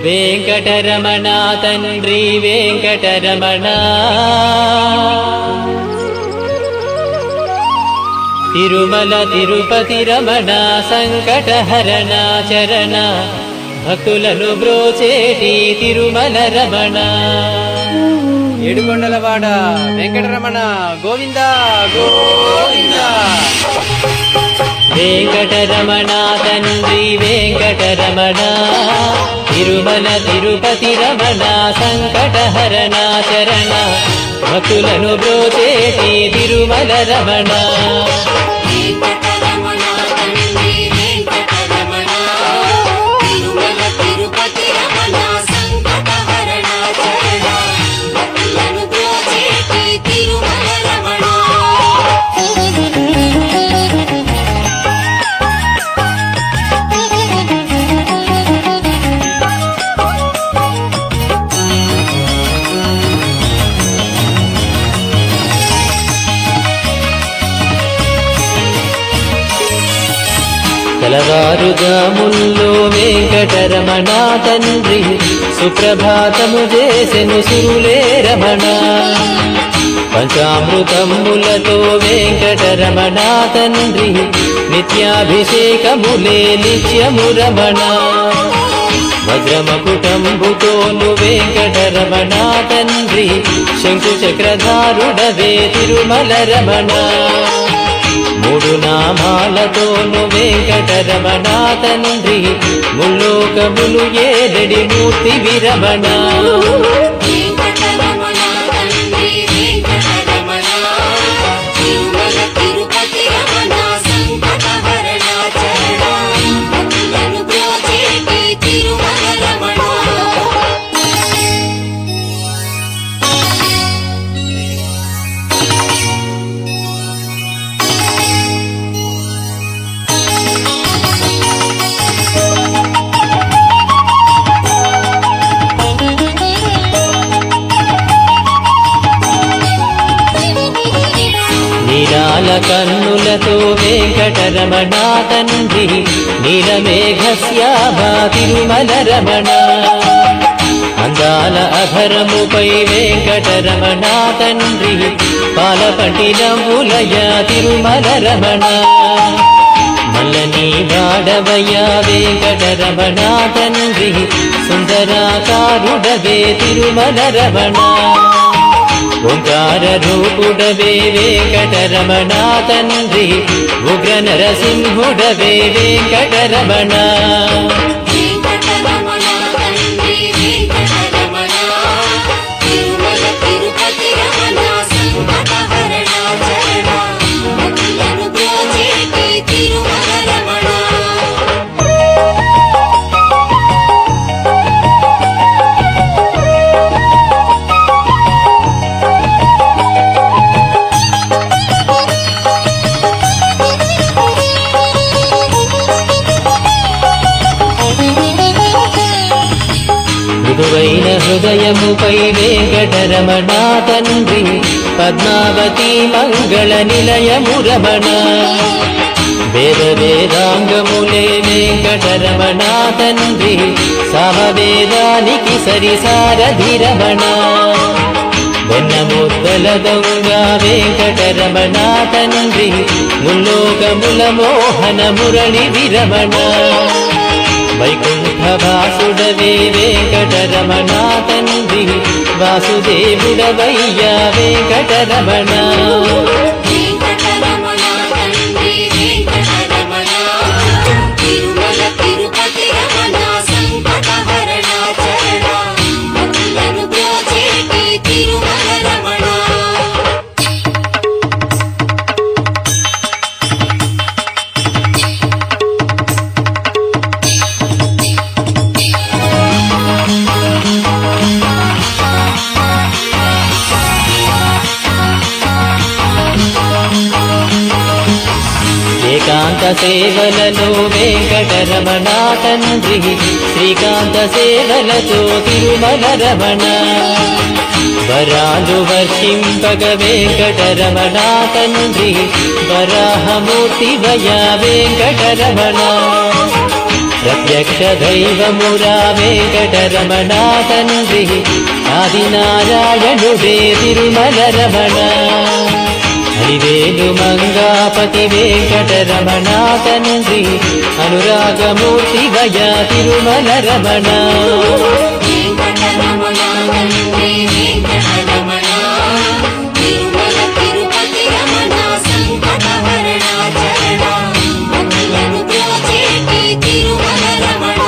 వెంకటరమణ తండ్రి వెంకటరమణ తిరుమల తిరుపతి రమణ సంకటహరణ చరణ భక్తులను బ్రోచేటి తిరుమల రమణ ఏడుకొండలవాడ వెంకటరమణ గోవింద గోవింద. వెంకటరమణ తండ్రి వెంకటరమణ తిరుమల తిరుపతి రమణ సంకటహరణ చరణ భక్తులను బ్రోచేటి తిరుమల రమణ తెల్లవారుజాముల్లో వెంకటరమణ తండ్రి సుప్రభాతము చేసెను సురులే రమణ పంచామృతములతో వెంకటరమణ తండ్రి నిత్యాభిషేకములే నిత్యము రమణ వజ్రమకుటంబుతోను వెంకటరమణ తండ్రి శంకు చక్రధారుడవే తిరుమల రమణ మూడు నామాలతోను వెంకటరమణ తండ్రి ముల్లోకములు ఏడడి మూర్తి విరమణ నీలాల కన్నులతో వెంకటరమణ తండ్రి నీలమేఘశ్యామా తిరుమల రమణ అందాల అధరముపై వెంకటరమణ తండ్రి పాలపట్టినములయ తిరుమల రమణ మల్లని వాడవయ వెంకటరమణ తండ్రి సుందరాకారుడవే తిరుమల రమణ ఓంకార రూపుడవే వెంకటరమణ తండ్రి ఉగ్ర నరసింహుడవే వెంకటరమణ మృదువైన హృదయముపై వెంకటరమణ తండ్రి పద్మావతి మంగళ నిలయము రమణ వేద వేదాంగములే వెంకటరమణ తండ్రి సమవేదానికి సరిసారధి రమణ వెన్నముద్దల దొంగ వెంకటరమణ తండ్రి ముల్లోకముల మోహన మురళి విరమణ వైకుంఠ వాసుడవే వెంకటరమణ తండ్రి వాసుదేవుడవయ్యా వెంకటరమణ ఏకాంత సేవలలో వెంకటరమణ తండ్రి శ్రీకాంత సేవలతో తిరుమల రమణ వరాలు వర్షింపగ వెంకటరమణ తండ్రి వరాహమూర్తి వయ వెంకటరమణ ప్రత్యక్ష దైవమురా వెంకటరమణ తండ్రి ఆదినారాయణుడే తిరుమల రమణ హరివేలు మంగాపతి వెంకటరమణ తండ్రి అనురాగమూర్తి వయ తిరుమల రమణ వెంకటరమణ తండ్రి వెంకటరమణ తిరుమల తిరుపతి రమణ సంకటహరణ చరణ భక్తులను బ్రోచేటి తిరుమల రమణ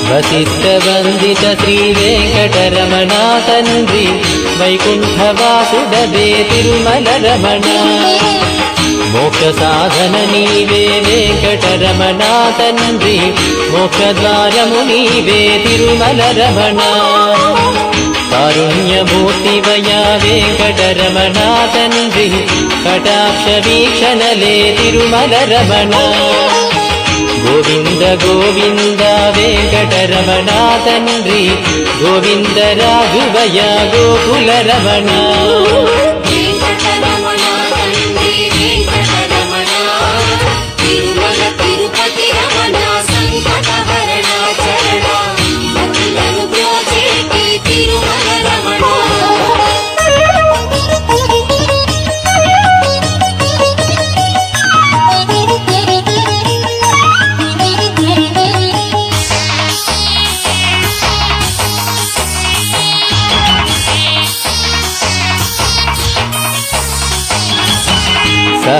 వశిష్ఠ వందిత శ్రీ వెంకటరమణ తండ్రి వైకుంఠవాసుడవే తిరుమల రమణ మోక్ష సాధన నీవే వెంకటరమణ తండ్రి మోక్షద్వారము నీవే తిరుమల రమణ కారుణ్యమూర్తి వయా వెంకటరమణ తండ్రి కటాక్ష వీక్షణలే తిరుమల రమణ గోవింద గోవింద వెంకటరమణ తండ్రి గోవింద రాఘవయ గోకుల రమణ వెంకటరమణ తండ్రి వెంకటరమణ తిరుమల తిరుపతి రమణ సంకటహరణ చరణ భక్తులను బ్రోచేటి తిరుమల రమణ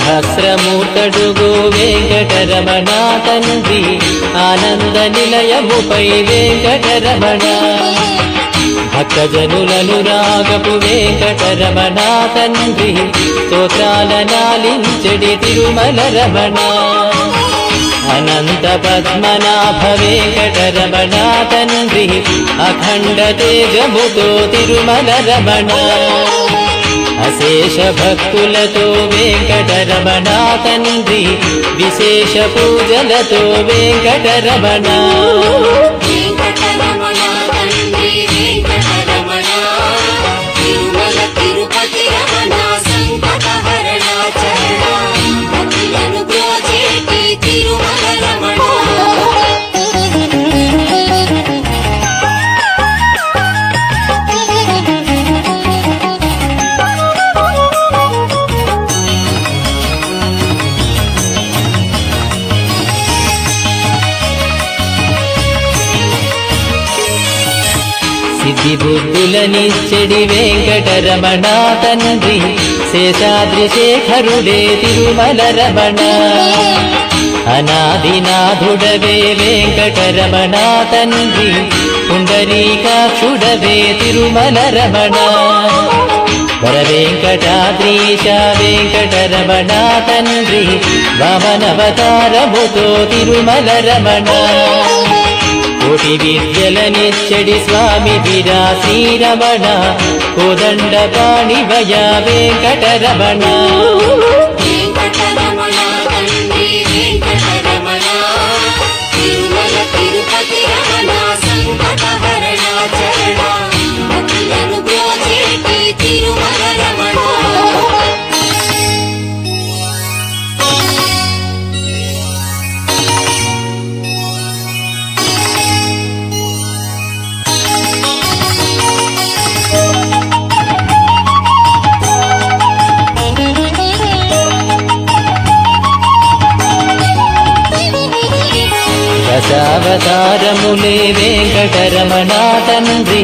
సహస్రమూర్తడుగు వెంకటరమణ తండ్రి ఆనంద నిలయముపై వెంకటరమణ భక్తజనులను రాగపు వెంకటరమణ తండ్రి స్తోత్రాల నాలించడి తిరుమల రమణ అనంత పద్మనాభ వెంకటరమణ తండ్రి అఖండ తేజముతో తిరుమల రమణ అశేష భక్తులతో వెంకటరమణ తండ్రి విశేష పూజలతో వెంకటరమణ వెంకటరమణ తండ్రి వెంకటరమణ తిరుమల తిరుపతి రమణ సంకటహరణ చరణ భక్తులను బ్రోచేటి తిరుమల రమణ సిద్ధి బుద్ధులనిచ్చడి వెంకటరమణ తండ్రి శేషాద్రి శేఖరుడే తిరుమల రమణ అనాదినాథుడవే వెంకటరమణ తండ్రి పుండరీకాక్షుడవే తిరుమల రమణ వర వెంకటాద్రీశ వెంకటరమణ తండ్రి వామనవతారముతో తిరుమల రమణ కోటి విద్యలనిచ్చడి స్వామి విరా శ్రీరమణ కోదండ పాణివయ వెంకటరమణ వెంకటరమణ తండ్రి వెంకటరమణ తిరుమల తిరుపతి రమణ సంకటహరణ చరణ భక్తులను బ్రోచేటి తిరుమల రమణ దశావతారములే వెంకటరమణ తండ్రి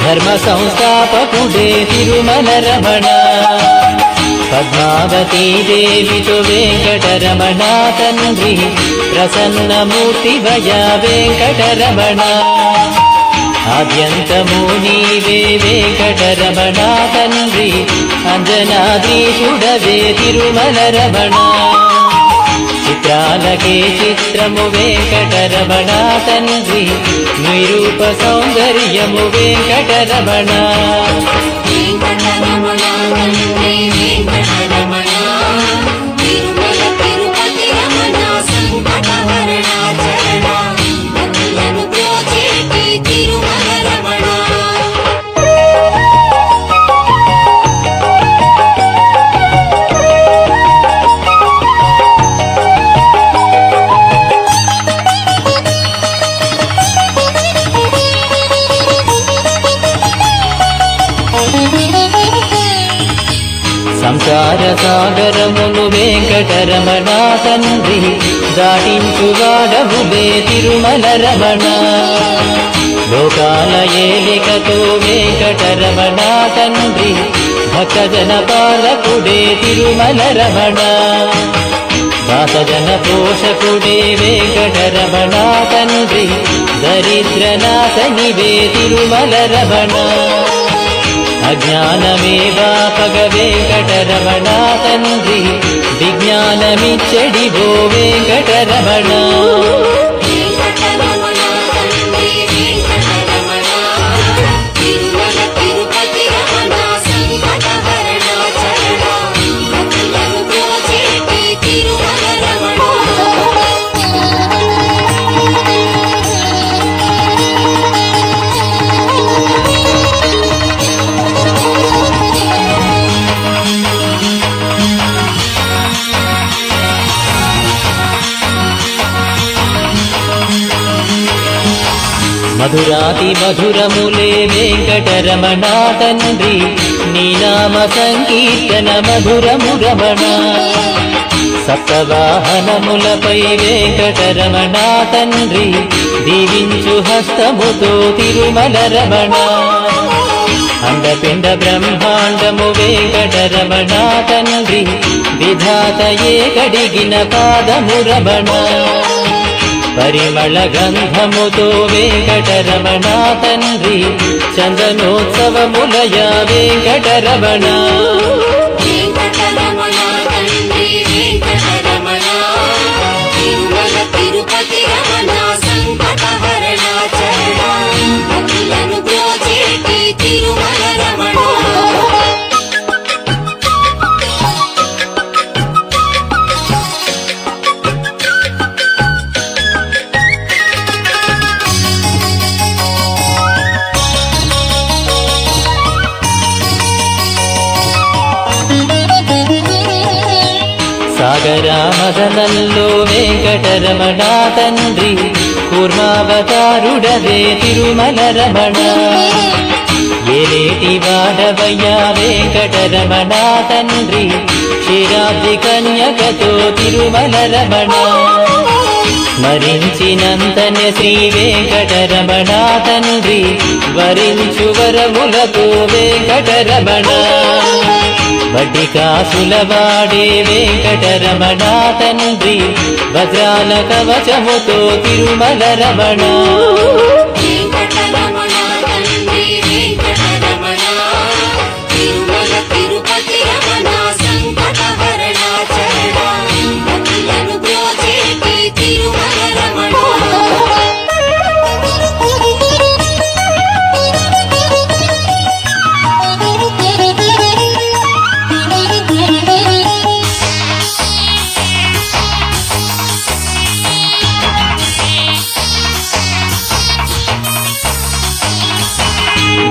ధర్మ సంస్థాపకుడే తిరుమల రమణ పద్మావతీ దేవితో వెంకటరమణ తండ్రి ప్రసన్నమూర్తి వయ వెంకటరమణ ఆద్యంతము నీవే వెంకటరమణ తండ్రి అంజనాద్రీషుడవే తిరుమల రమణ చిత్రాలకే చిత్రము వెంకటరమణ తండ్రి నిరూప సౌందర్యము వెంకటరమణ వెంకటరమణ తండ్రి వెంకటరమణ తిరుమల సంసార సాగరమును వెంకటరమణ తండ్రి దాటించువాడవులే తిరుమల రమణ. లోకాల ఏలికతో వెంకటరమణ తండ్రి భక్తజన పాలకుడే తిరుమల రమణ. దాసజన పోషకుడే వెంకటరమణ తండ్రి దరిద్రనాశనివే తిరుమల రమణ. అజ్ఞానమే బాపగ వెంకటరమణ తండ్రి విజ్ఞానమిచ్చడివో వెంకటరమణ. వెంకటరమణ తండ్రి వెంకటరమణ తిరుమల తిరుపతి రమణ సంకటహరణ చరణ భక్తులను బ్రోచేటి తిరుమల రమణ. మధురాతి మధురములే వెంకటరమణ తండ్రి నీ నామ సంకీర్తన మధురము రమణ. సప్తవాహనములపై వెంకటరమణ తండ్రి దీవించు హస్తముతో తిరుమల రమణ. అండపిండ బ్రహ్మాండము వెంకటరమణ తండ్రి విధాతయే కడిగిన పాదము రమణ. పరిమళ గంధముతో వెంకటరమణ తండ్రి చందనోత్సవములయ వెంకటరమణ. వెంకటరమణ తండ్రి వెంకటరమణ తిరుమల తిరుపతి రమణ సంకటహరణ చరణ భక్తులను బ్రోచేటి తిరుమల రమణ. సాగరామదనంలో వెంకటరమణ తండ్రి కూర్మావతారుడవే తిరుమల రమణ. ఏలేటి వాడవయ్యా వెంకటరమణ తండ్రి క్షీరాబ్ది కన్యకతో తిరుమల రమణ. స్మరించినంతనే శ్రీ వెంకటరమణ తండ్రి వరించు వరములతో వెంకటరమణ. వడ్డి కాసుల వాడే వెంకటరమణ తండ్రి వజ్రాల కవచముతో తిరుమల రమణ. వెంకటరమణ తండ్రి వెంకటరమణ తిరుమల తిరుపతి రమణ సంకటహరణ చరణ భక్తులను బ్రోచేటి తిరుమల రమణ.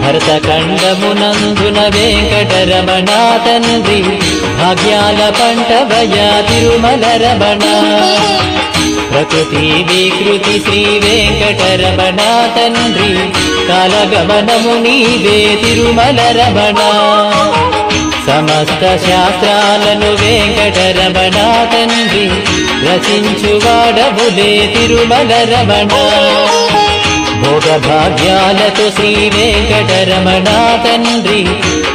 భరతఖండమునందున వెంకటరమణ తండ్రి భాగ్యాల పంటవయ తిరుమల రమణ. ప్రకృతి వికృతి శ్రీ వెంకటరమణ తండ్రి కాలగమనము నీవే తిరుమల రమణ. సమస్త శాస్త్రాలను వెంకటరమణ తండ్రి రచించువాడవులే తిరుమల రమణ. భోగభాగ్యాలతో శ్రీ వెంకటరమణ తండ్రి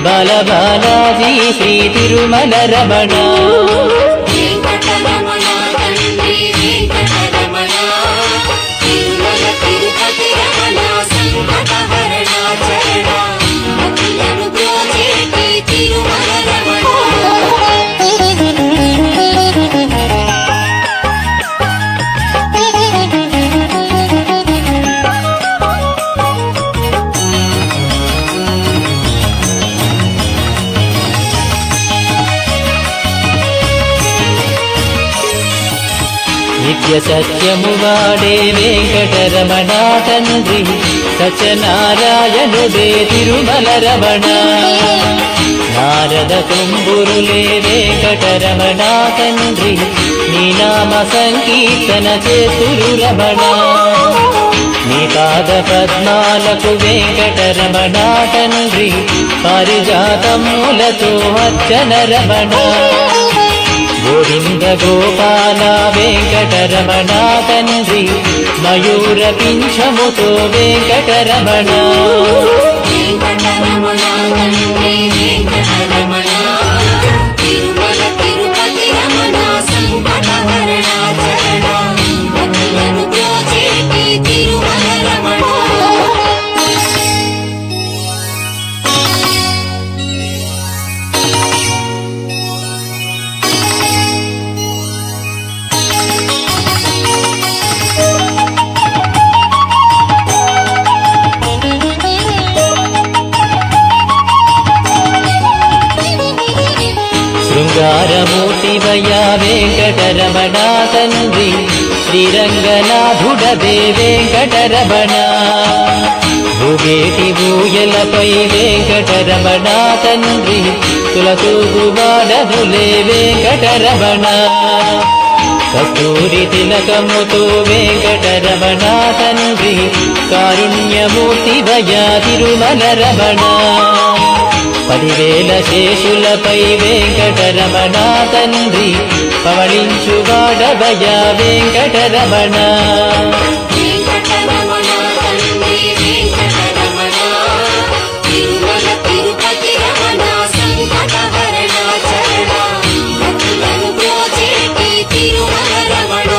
బాలబాలాజీ శ్రీ తిరుమల రమణ. వెంకటరమణ తండ్రి వెంకటరమణ తిరుమల తిరుపతి రమణ సంకటహరణ చరణ భక్తులను బ్రోచేటి తిరుమల రమణ. నిత్య సత్యము వాడే వెంకటరమణ తండ్రి సత్యనారాయణుడే తిరుమల రమణ. నారద తుంబురులే వెంకటరమణ తండ్రి నీ నామ సంకీర్తన చేతురు రమణ. నీ పాద పద్మాలకు వెంకటరమణ తండ్రి పారిజాతములతో అర్చన రమణ గోవింద గోపాల వెంకటరమణ తండ్రి మయూర పింఛముతో వెంకటరమణ వెంకటరమణ తండ్రి వెంకటరమణ తిరుమల తిరుపతి రమణ సంకటహరణ చరణ భక్తులను బ్రోచేటి తిరుమల రమణ శృంగారమూర్తివయ్యా వెంకటరమణ తండ్రి శ్రీరంగనాథుడవే వెంకటరమణ భూగేటి భూయలపై వెంకటరమణ తండ్రి తులతూగువాడనులే వెంకటరమణ కస్తూరి తిలకముతో వెంకటరమణ తండ్రి కారుణ్యమూర్తివయ్యా తిరుమల రమణ 10,000 శేషులపై వెంకటరమణ తండ్రి పవళించువాడవయ్యా వెంకటరమణ వెంకటరమణ తండ్రి వెంకటరమణ తిరుమల తిరుపతి రమణ సంకటహరణ చరణ భక్తులను బ్రోచేటి తిరుమల రమణ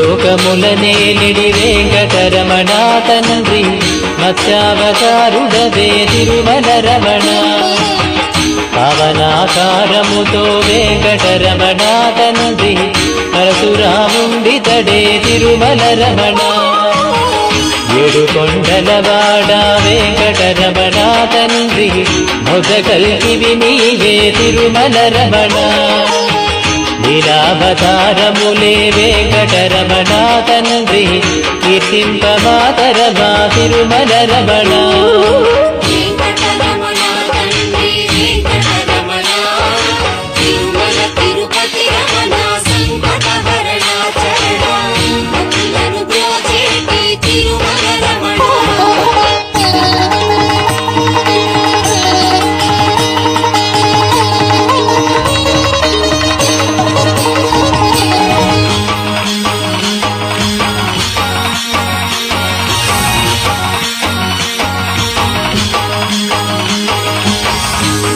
ముల్లోకములనేలిడి వెంకటరమణ తండ్రి మత్స్యావతారుడవే తిరుమల రమణ పవనాకారముతో వెంకటరమణ తండ్రి పరశురాముండితడే తిరుమల రమణ 7 కొండలవాడ వెంకటరమణ తండ్రి మొదకల్కివి నీవే తిరుమల రమణ లీలావతారములే వెంకటరమణ తండ్రి కీర్తింపమాతరమా తిరుమల రమణ వెంకటరమణ తండ్రి వెంకటరమణ తిరుమల తిరుపతి రమణ సంకటహరణ చరణ భక్తులను బ్రోచేటి తిరుమల రమణ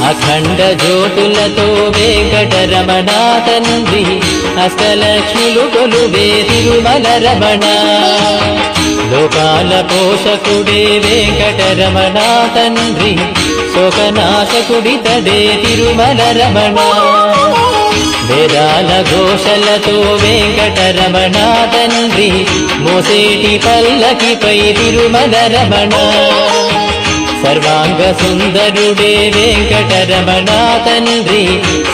అఖండ జ్యోతులతో వెంకటరమణ తండ్రి అష్టలక్ష్ములు కొలువే తిరుమల రమణ లోకాల పోషకుడే వెంకటరమణ తండ్రి శోకనాశకుడితడే తిరుమల రమణ వేదాల ఘోషలతో వెంకటరమణ తండ్రి మోసేటి పల్లకిపై తిరుమల రమణ సర్వాంగ సుందరుడే వెంకటరమణ తండ్రి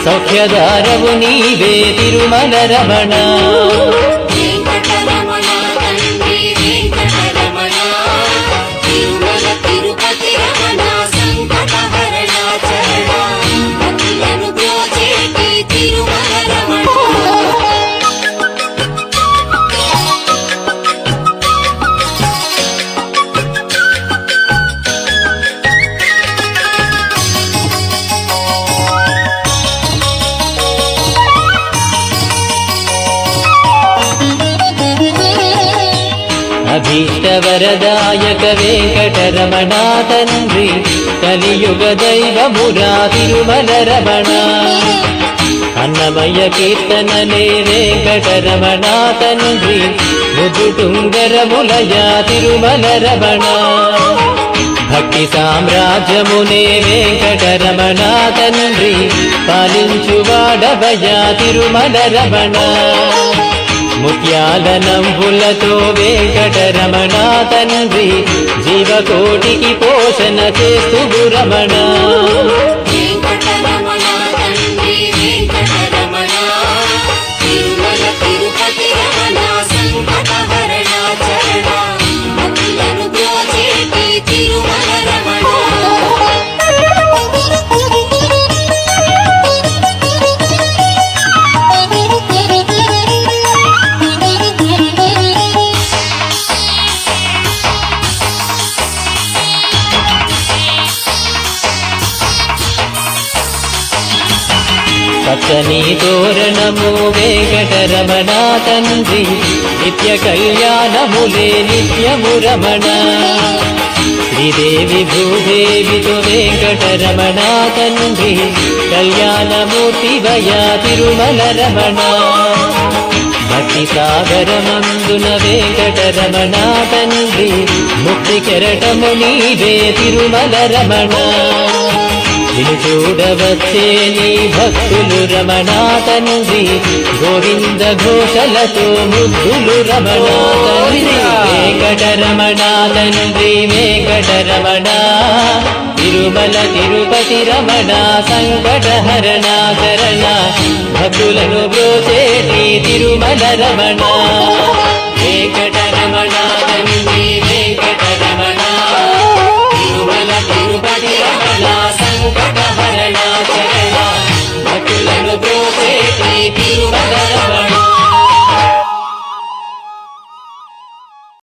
సౌఖ్యదారవు నీవే తిరుమల రమణ వెంకటరమణ తండ్రి వెంకటరమణ తిరుమల తిరుపతి రమణ సంకటహరణ చరణ భక్తులను బ్రోచేటి తిరుమల రమణ అభీష్టవరదాయక వెంకటరమణ తండ్రి కలియుగ దైవమురా తిరుమల రమణ అన్నమయ్య కీర్తనలే వెంకటరమణ తండ్రి ముదుటుంగరములయా తిరుమల రమణ భక్తి సామ్రాజ్యమునే వెంకటరమణ తండ్రి పాలించువాడవయ్యా తిరుమల రమణ ముత్యాల నంబులతో వెంకటరమణ తండ్రి జీవకోటికి పోషణ చేస్తు రమణ వెంకటరమణ తండ్రి వెంకటరమణ తిరుమల పచ్చని తోరణము వెంకటరమణ తండ్రి నిత్య కళ్యాణములే నిత్యము రమణ శ్రీదేవి భూదేవితో వెంకటరమణ తండ్రి కళ్యాణమూర్తివయ తిరుమల రమణ భక్తి సాగరమందున వెంకటరమణ తండ్రి ముక్తి కెరటము నీవే తిరుమల రమణ నిన్ను చూడవచ్చే నీ భక్తులు రమణ తండ్రి గోవింద ఘోషలతో ముద్దులు రమణ తండ్రి వెంకటరమణ తండ్రి వెంకటరమణ తిరుమల తిరుపతి రమణ సంకటహరణ శరణ భక్తులను బ్రోచేటి తిరుమల రమణ వెంకట